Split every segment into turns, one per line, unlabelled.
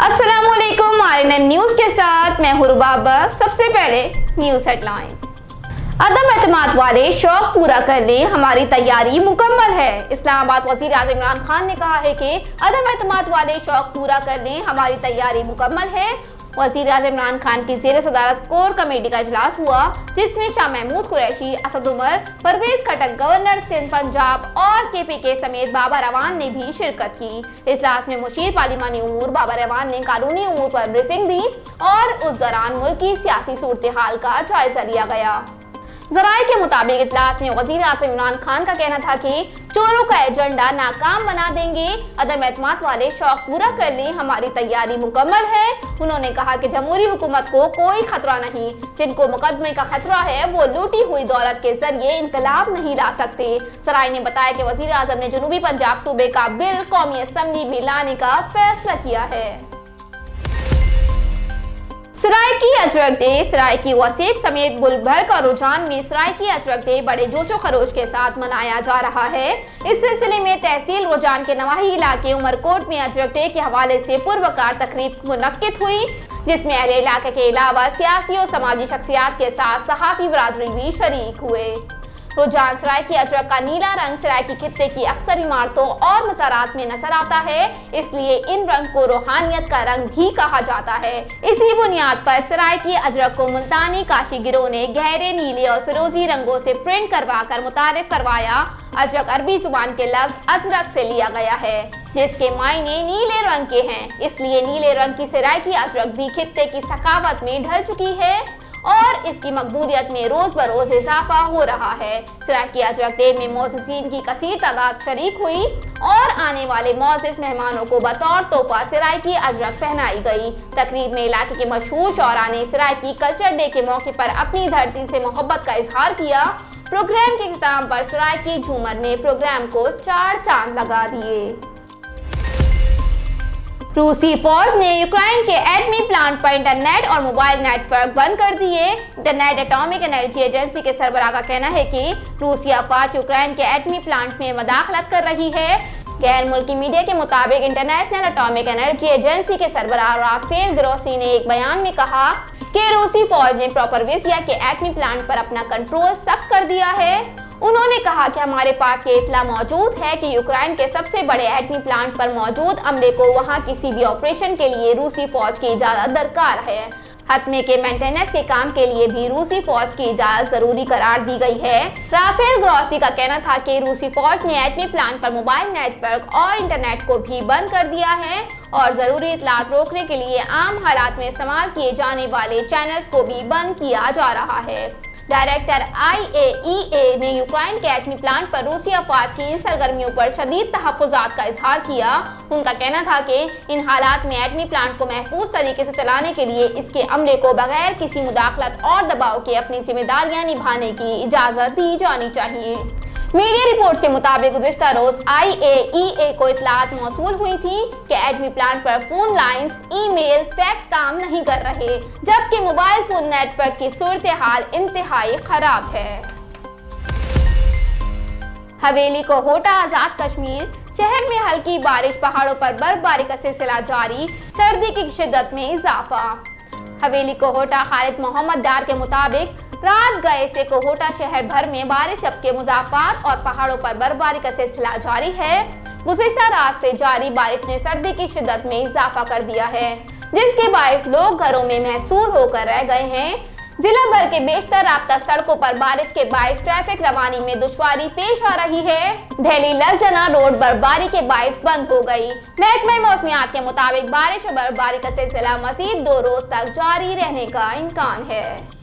अस्सलामुअलैकुम RNN news के साथ मैं हूं रुबाबक। सबसे पहले न्यूज हेडलाइंस। अदम एतमाद वाले शौक पूरा कर लें, हमारी तैयारी मुकम्मल है। इस्लामाबाद वजीर आज़म इमरान खान ने कहा है कि अदम एतमाद वाले शौक पूरा कर लें, हमारी तैयारी मुकम्मल है। वजीर आज़म इमरान खान की जेर सदारत कोर कमेटी का इजलास हुआ, जिसमें शाह महमूद कुरैशी, असद उमर, परवेज खटक, गवर्नर सिंध पंजाब और केपीके समेत बाबर अवान ने भी शिरकत की। इजलास में मुशीर पार्लिमानी उमूर बाबर अवान ने कानूनी उमूर पर ब्रीफिंग दी और उस दौरान मुल्क की सियासी सूरत हाल का जायजा लिया गया। जराये के मुताबिक इजलास में वजीर आज़म इमरान खान का कहना था कि चोरों का एजेंडा नाकाम बना देंगे, अदम एतमाद वाले शौक पूरा कर लें, हमारी तैयारी मुकम्मल है। उन्होंने कहा कि जमहूरी हुकूमत को कोई खतरा नहीं, जिनको मुकदमे का खतरा है वो लूटी हुई दौलत के जरिए इनकलाब नहीं ला सकते। जराये ने बताया कि वजीर आज़म ने जनूबी पंजाब सूबे का बिल कौमी असम्बली में लाने का फैसला किया है। सरायकी अजरक डे, सरायकी वसीक समेत मुल्क भर का रुझान में सरायकी अजरक डे बड़े जोशो खरोश के साथ मनाया जा रहा है। इस सिलसिले में तहसील रुझान के नवाही इलाके उमरकोट में अजरक डे के हवाले से पुरवकार तकरीब मुनक्किद हुई, जिसमें अहले इलाके के अलावा सियासी और समाजी शख्सियात के साथ सहाफ़ी बरादरी भी शरीक हुए। रुझान सरायकी अजरक का नीला रंग सरायकी खित्ते की अक्सर इमारतों और मज़ारात में नजर आता है, इसलिए इन रंग को रूहानियत का रंग भी कहा जाता है। इसी बुनियाद पर सरायकी अजरक को मुल्तानी काशी गिरोह ने गहरे नीले और फिरोजी रंगों से प्रिंट करवा कर मुतारिफ करवाया। अजरक अरबी जुबान के लफ्ज अजरक से लिया गया है, जिसके मायने नीले रंग के हैं, इसलिए नीले रंग की सरायकी अजरक भी खित्ते की सखावत में ढल चुकी है और इसकी मकबूलियत में रोज बरोज इजाफा हो रहा है। सरायकी अजरक डे में मोअज़्ज़िज़ीन की कसीर तादाद शरीक हुई और आने वाले मोअज़्ज़िज़ मेहमानों को बतौर तोहफा सरायकी अजरक पहनाई गई। तकरीब में इलाके के मशहूर शौरा ने सरायकी कल्चर डे के मौके पर अपनी धरती से मोहब्बत का इजहार किया। प्रोग्राम के इख्तिताम पर सरायकी झूमर ने प्रोग्राम को 4 चांद लगा दिए। रूसी फौज ने यूक्रेन के एटमी प्लांट पर इंटरनेट और मोबाइल नेटवर्क बंद कर दिए। इंटरनेट एटॉमिक एनर्जी एजेंसी के सरबराह का कहना है कि रूसी अफवाज यूक्रेन के एटमी प्लांट में मदाखलत कर रही है। गैर मुल्की मीडिया के मुताबिक इंटरनेशनल एटॉमिक एनर्जी एजेंसी के सरबराह राफेल ग्रोसी ने एक बयान में कहा कि रूसी फौज ने प्रोपरवेसिया के एटमी प्लांट पर अपना कंट्रोल सख्त कर दिया है। उन्होंने कहा कि हमारे पास ये इत्तला मौजूद है कि यूक्रेन के सबसे बड़े एटमी प्लांट पर मौजूद अमले को वहां किसी भी ऑपरेशन के लिए रूसी फौज की इजाजत दरकार है। हतमे के मेंटेनेंस के काम के लिए भी रूसी फौज की इजाजत जरूरी करार दी गई है। राफेल ग्रोसी का कहना था कि रूसी फौज ने एटमी प्लांट पर मोबाइल नेटवर्क और इंटरनेट को भी बंद कर दिया है और जरूरी इत्तलात रोकने के लिए आम हालात में इस्तेमाल किए जाने वाले चैनल्स को भी बंद किया जा रहा है। डायरेक्टर IAEA ने यूक्रेन के एटमी प्लांट पर रूसी अफवाज की इन सरगर्मियों पर शदीद तहफ़्फ़ुज़ात का इजहार किया। उनका कहना था कि इन हालात में एटमी प्लांट को महफूज तरीके से चलाने के लिए इसके अमले को बगैर किसी मुदाखलत और दबाव के अपनी जिम्मेदारियां निभाने की इजाज़त दी जानी चाहिए। मीडिया रिपोर्ट्स के मुताबिक गुज़िश्ता रोज IAEA को इत्तलात मौसूल हुई थी कि एटमी प्लांट पर फोन लाइंस, ईमेल, फैक्स काम नहीं कर रहे, जबकि मोबाइल फोन नेटवर्क की सूरत हाल इंतहाई खराब है। हवेली को होटा आजाद कश्मीर, शहर में हल्की बारिश, पहाड़ों पर बर्फबारी का सिलसिला जारी, सर्दी की शिद्दत में इजाफा। हवेली को होटा खालिद मोहम्मद डार के मुताबिक रात गए से कोहोटा शहर भर में बारिश, जबकि मुज़ाफ़ात और पहाड़ों पर बर्फबारी का सिलसिला जारी है। गुज़िश्ता रात से जारी बारिश ने सर्दी की शिद्दत में इजाफा कर दिया है, जिसके बायस लोग घरों में महसूर होकर रह गए हैं। जिला भर के बेशतर राब्ता सड़कों पर बारिश के बायस ट्रैफिक रवानी में दुश्वारी पेश आ रही है। दिल्ली लसजना रोड बर्फबारी के बायस बंद हो गई। महकमा मौसमियात के मुताबिक बारिश और बर्फबारी का सिलसिला मजीद 2 रोज तक जारी रहने का इम्कान है।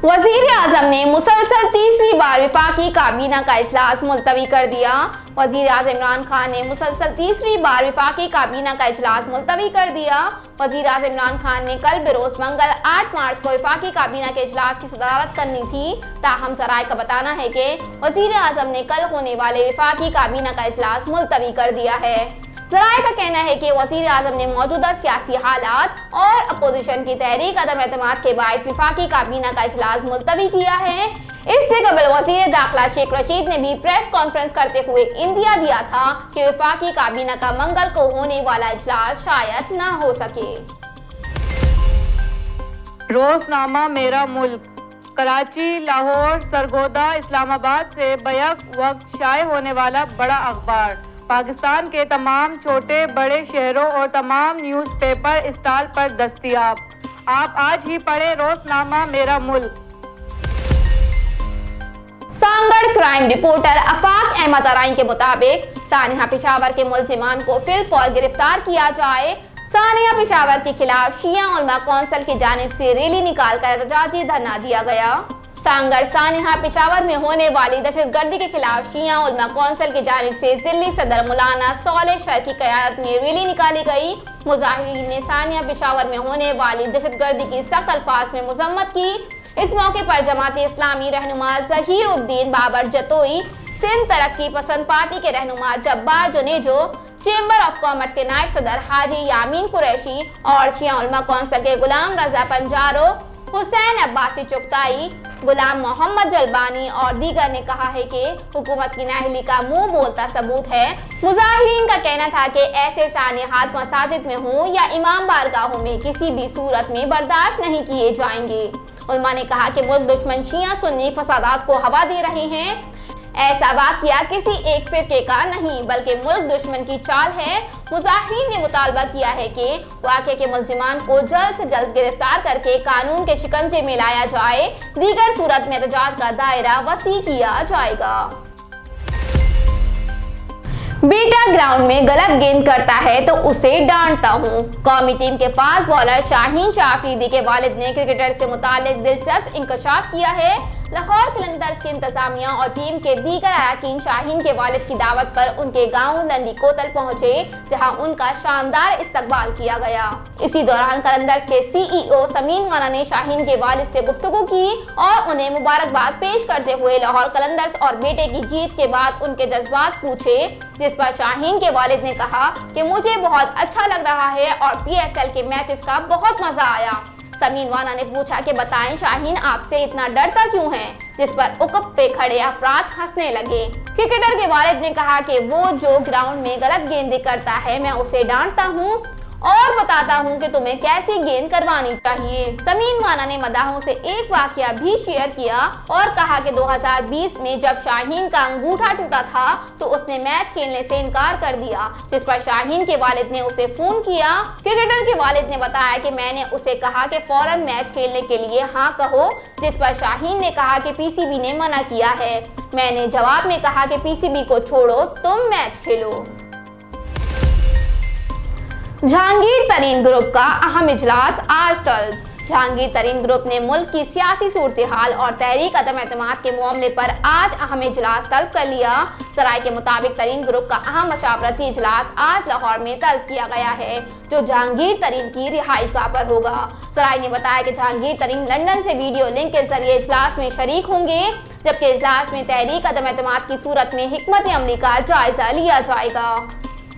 वजीर आजम ने मुसलसल तीसरी बार वफाकी काबीना का इजलास मुलतवी कर दिया। वजीर आजम इमरान खान ने मुसलसल तीसरी बार वफाकी काबीना का इजलास मुलतवी कर दिया। वजीर आजम इमरान खान ने कल बरोज मंगल 8 मार्च को वफाकी काबीना के इजलास की सदारत करनी थी। ताहम जराये का बताना है कि वजीर आजम ने कल होने वाले वफाकी काबीना का इजलास मुलतवी कर दिया है। जराये का कहना है कि वज़ीर आज़म ने मौजूदा सियासी हालात और अपोजिशन की तहरीक अदम एतमाद के बायस वफाकी काबीना का इजलास मुलतवी किया है। इससे कबल वज़ीर दाखिला शेख रशीद ने भी प्रेस कॉन्फ्रेंस करते हुए इंदिया दिया था कि वफाकी काबीना का मंगल को होने वाला इजलास शायद न हो सके।
रोजनामा मेरा मुल्क कराची, लाहौर, सरगोदा, इस्लामाबाद से बैक वक्त शाये होने वाला बड़ा अखबार पाकिस्तान के तमाम छोटे बड़े शहरों और तमाम न्यूज़पेपर स्टॉल पर दस्तयाब। आप आज ही पढ़े रोजनामा मेरा मुल्क।
सांगड़ क्राइम रिपोर्टर आफाक अहमद अराइन के मुताबिक सानिया पेशावर के मुलजिमान को फिलफौर गिरफ्तार किया जाए। सानिया पेशावर के खिलाफ शिया उलमा कौंसिल की जानिब से रैली निकालकर एहतजाजी धरना दिया गया। सांगड़ सानिया पेशावर में होने वाली दहशतगर्दी के खिलाफ शिया उलमा कौंसिल की जानिब से जिली सदर मौलाना सौले शर की क़यादत में रैली निकाली गई। मुजाहिरीन ने सानिया पेशावर में होने वाली दहशतगर्दी की सख्त अल्फाज में मजम्मत की। इस मौके पर जमात इस्लामी रहनुमा ज़हीर उद्दीन बाबर जतोई, सिंध तरक्की पसंद पार्टी के रहनुमा Jabbar Junejo, chamber of commerce के नायब सदर हाजी यामीन कुरैशी और शिया उलमा कौंसिल के गुलाम रजा पंजारो, हुसैन अब्बासी चुगताई, गुलाम मोहम्मद जलबानी और दीगर ने कहा है कि हुकूमत की नाअहली का मुंह बोलता सबूत है। मुजाहिरीन का कहना था कि ऐसे सानियात मसाजिद में हों या इमाम बारगाहों में किसी भी सूरत में बर्दाश्त नहीं किए जाएंगे। उलमा ने कहा कि मुल्क दुश्मन शिया सुन्नी फसादात को हवा दे रहे हैं। ऐसा वाक़या किसी एक फिरके का नहीं बल्कि मुल्क दुश्मन की चाल है। मुजाहिरीन ने मुतालबा किया है कि वाक़े के मुल्जिमान को जल्द से जल्द गिरफ्तार करके कानून के शिकंजे में लाया जाए। दीगर सूरत में एहतजाज का दायरा वसी किया जाएगा। बेटा ग्राउंड में गलत गेंद करता है तो उसे डांटता हूँ। कौमी टीम के फास्ट बॉलर शाहीन शाह अफरीदी के वालिद ने क्रिकेटर से मुताल्लिक दिलचस्प इंकशाफ किया है। लाहौर कलंदर्स की इंतजामिया और टीम के दीगर अरकान शाहीन के वालिद की दावत पर उनके गांव लंडी कोतल पहुंचे, जहां उनका शानदार इस्तकबाल किया गया। इसी दौरान कलंदर्स के CEO समीन वाना ने शाहीन के वालिद से गुफ्तगू की और उन्हें मुबारकबाद पेश करते हुए लाहौर कलंदर्स और बेटे की जीत के बाद उनके जज्बात पूछे, जिस पर शाहीन के वालिद ने कहा कि मुझे बहुत अच्छा लग रहा है और PSL के मैचेस का बहुत मजा आया। समीन वाना ने पूछा कि बताएं शाहीन आपसे इतना डरता क्यों है, जिस पर उकब पे खड़े अफराद हंसने लगे। क्रिकेटर के वालिद ने कहा कि वो जो ग्राउंड में गलत गेंदें करता है मैं उसे डांटता हूँ और बताता हूँ कि तुम्हें कैसी गेंद करवानी चाहिए। समीन वाना ने मदाहों से एक वाकया भी शेयर किया और कहा कि 2020 में जब शाहीन का अंगूठा टूटा था तो उसने मैच खेलने से इनकार कर दिया, जिस पर शाहीन के वालिद ने उसे फोन किया। क्रिकेटर के वालिद ने बताया कि मैंने उसे कहा कि फौरन मैच खेलने के लिए हाँ कहो, जिस पर शाहीन ने कहा कि PCB ने मना किया है। मैंने जवाब में कहा कि PCB को छोड़ो, तुम मैच खेलो। जहांगीर तरीन ग्रुप का अहम इजलास आज तलब। जहांगीर तरीन ग्रुप ने मुल्क की सियासी सूरत हाल और तहरीक अदम एतमाद के मामले पर आज अहम इजलास तलब कर लिया। सराय के मुताबिक तरीन ग्रुप का अहम मशावरती इजलास आज लाहौर में तलब किया गया है, जो जहांगीर तरीन की रिहाइशगाह पर होगा। सराय ने बताया कि जहांगीर तरीन लंदन से वीडियो लिंक के जरिए इजलास में शरीक होंगे, जबकि इजलास में तहरीक अदम एतमाद की सूरत में हिकमत अमली का जायजा लिया जाएगा।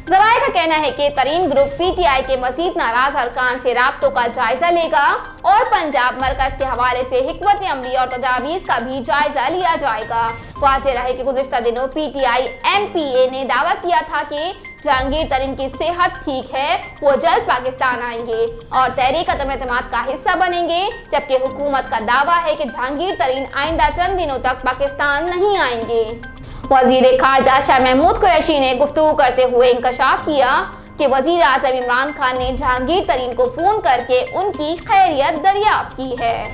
ज़राए का कहना है कि तरीन ग्रुप PTI के मजीद नाराज अरकान से राब्तों का जायजा लेगा और पंजाब मरकज के हवाले से हिकमत अमली और तजावीज़ का भी जायजा लिया जाएगा। वाज़ेह रहे कि गुज़िश्ता दिनों PTI MPA ने दावा किया था कि जहांगीर तरीन की सेहत ठीक है, वो जल्द पाकिस्तान आएंगे और तहरीक अदम एतमाद का हिस्सा बनेंगे, जबकि हुकूमत का दावा है कि जहांगीर तरीन आइंदा चंद दिनों तक पाकिस्तान नहीं आएंगे। वज़ीर ख़ारजा शाह महमूद कुरैशी ने गुफ्तगू करते हुए इंकशाफ किया कि वज़ीर आज़म इमरान खान ने जहांगीर तरीन को फ़ोन करके उनकी खैरियत दरियाफ्त की है।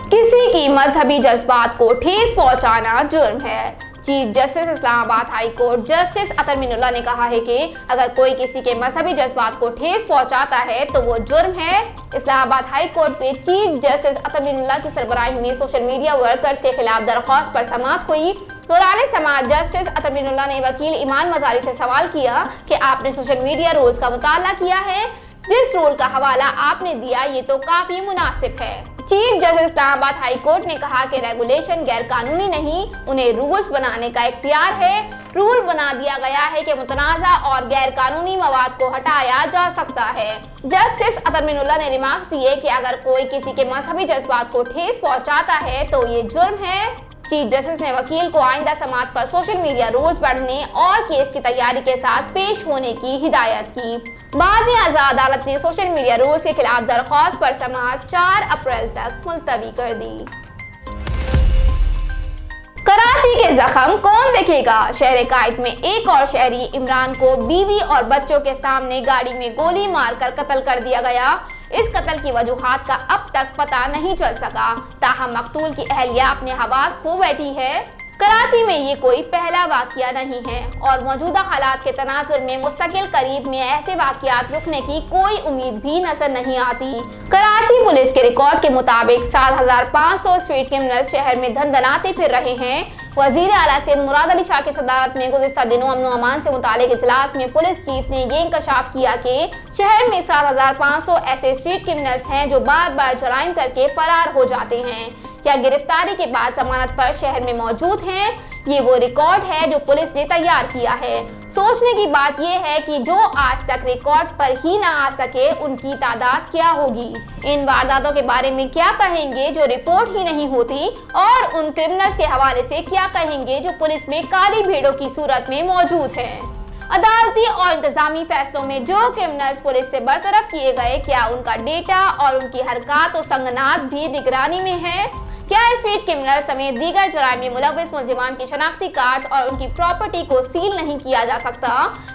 किसी की मजहबी जज्बात को ठेस पहुंचाना जुर्म है। Chief justice Islamabad high court justice Athar Minallah ने कहा है कि अगर कोई किसी के मजहबी जज्बात को ठेस पहुंचाता है तो वो जुर्म है। इस्लामाबाद हाई कोर्ट में चीफ जस्टिस अतर मिनुल्लाह की सरबराही में सोशल मीडिया वर्कर्स के खिलाफ दरख्वास्त पर समाअत हुई। दौरान समाअत जस्टिस अतर मिनुल्लाह ने वकील ईमान मजारी से सवाल किया कि आपने सोशल मीडिया रूल्स का मुताला किया है, जिस रूल का हवाला आपने दिया ये तो काफी मुनासिब है। Chief justice Islamabad high court ने कहा कि रेगुलेशन गैर कानूनी नहीं, उन्हें रूल्स बनाने का इख्तियार है। रूल बना दिया गया है कि मुतनाज़ा और गैर कानूनी मवाद को हटाया जा सकता है। जस्टिस अतर मिनुल्लाह ने रिमार्क्स दिए कि अगर कोई किसी के मजहबी जज्बात को ठेस पहुंचाता है तो ये जुर्म है। चीफ जस्टिस ने वकील को आइंदा समाअत पर सोशल मीडिया रूल्स पढ़ने और केस की तैयारी के साथ पेश होने की हिदायत की। बाद में आज़ाद अदालत ने सोशल मीडिया रूल्स के खिलाफ दरख्वास्त पर समाअत 4 अप्रैल तक मुलतवी कर दी। कराची के जख्म कौन देखेगा? शहर कायद में एक और शहरी इमरान को बीवी और बच्चों के सामने गाड़ी में गोली मारकर कत्ल कर दिया गया। इस कत्ल की वजूहात का अब तक पता नहीं चल सका। ताहम मकतूल की अहलिया अपने हवास खो बैठी है। कराची में ये कोई पहला वाकया नहीं है और मौजूदा हालात के तनाजुर में मुस्तकिल करीब में ऐसे वाकयात रुकने की कोई उम्मीद भी नजर नहीं आती। कराची पुलिस के रिकॉर्ड के मुताबिक 7,500 स्ट्रीट क्रिमिनल्स शहर में धंधनाते फिर रहे हैं। वजीर आला सैयद मुराद अली शाह की सदारत में गुज़िश्ता दिनों अमन व अमान से मुतालिक इजलास में पुलिस चीफ ने ये इंकशाफ किया कि शहर में 7,500 ऐसे स्ट्रीट क्रिमिनल्स हैं जो बार बार जराइम करके फरार हो जाते हैं या गिरफ्तारी के बाद जमानत पर शहर में मौजूद हैं। ये वो रिकॉर्ड है जो पुलिस ने तैयार किया है। सोचने की बात यह है कि जो आज तक रिकॉर्ड पर ही ना आ सके उनकी तादाद क्या होगी। इन वारदातों के बारे में क्या कहेंगे जो रिपोर्ट ही नहीं होती और उन क्रिमिनल्स के हवाले से क्या कहेंगे जो पुलिस में काली भेड़ों की सूरत में मौजूद हैं। अदालती और इंतजामी फैसलों में जो क्रिमिनल्स पुलिस से बरतरफ किए गए, क्या उनका डेटा और उनकी हरकत और संगनात भी निगरानी में है? क्या स्ट्रीट क्रिमिनल समेत दीगर जराइम में मुलव्विस मुलजिमान की शनाख्ती कार्ड्स और उनकी प्रॉपर्टी को सील नहीं किया जा सकता?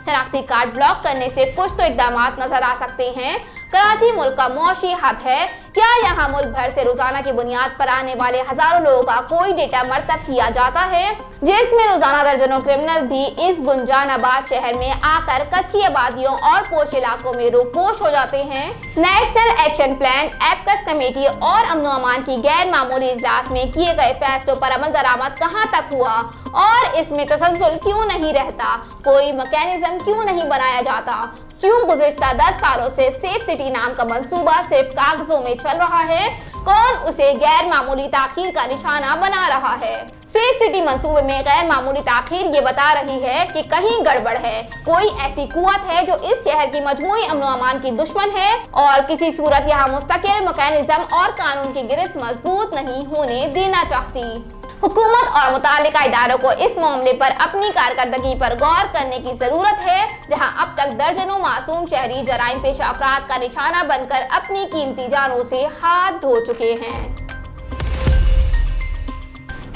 शनाख्ती कार्ड ब्लॉक करने से कुछ तो इकदाम नजर आ सकते हैं। कराची मुल्क का मौशी हब है। क्या यहाँ मुल्क भर से रोजाना की बुनियाद पर आने वाले हजारों लोगों का कोई डेटा मरतब किया जाता है, जिसमें रोजाना दर्जनों क्रिमिनल भी इस गुंजानाबाद शहर में आकर कच्ची आबादियों और पोश इलाकों में रोपोश हो जाते हैं? नेशनल एक्शन प्लान, एपकस कमेटी और अमन अमान की गैर मामूली इजलास में किए गए फैसलों पर अमल दरामद कहाँ तक हुआ और इसमें तसलसल क्यों नहीं रहता? कोई मैकेनिज्म क्यों नहीं बनाया जाता? क्यों गुज़िश्ता 10 सालों से सेफ सिटी नाम का मंसूबा सिर्फ कागजों में चल रहा है? कौन उसे गैर मामूली ताखीर का निशाना बना रहा है? सेफ सिटी मंसूबे में गैर मामूली ताखीर ये बता रही है कि कहीं गड़बड़ है। कोई ऐसी कुव्वत है जो इस शहर की मजमूई अमन व अमान की दुश्मन है और किसी सूरत यहाँ मुस्तकिल मैकेनिज्म और कानून की गिरफ्त मजबूत नहीं होने देना चाहती। हुकूमत और मुतालिका इदारों को इस मामले पर अपनी कारकर्दगी पर गौर करने की जरूरत है, जहां अब तक दर्जनों मासूम शहरी जराइम पेशा अफराद का निशाना बनकर अपनी कीमती जानों से हाथ धो चुके हैं।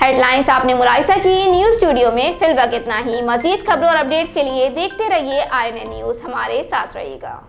हेडलाइंस आपने मुलाहिजा की। न्यूज स्टूडियो में फिलहाल इतना ही। मजीद खबरों और अपडेट्स के लिए देखते रहिए RNA न्यूज। हमारे साथ रहिएगा।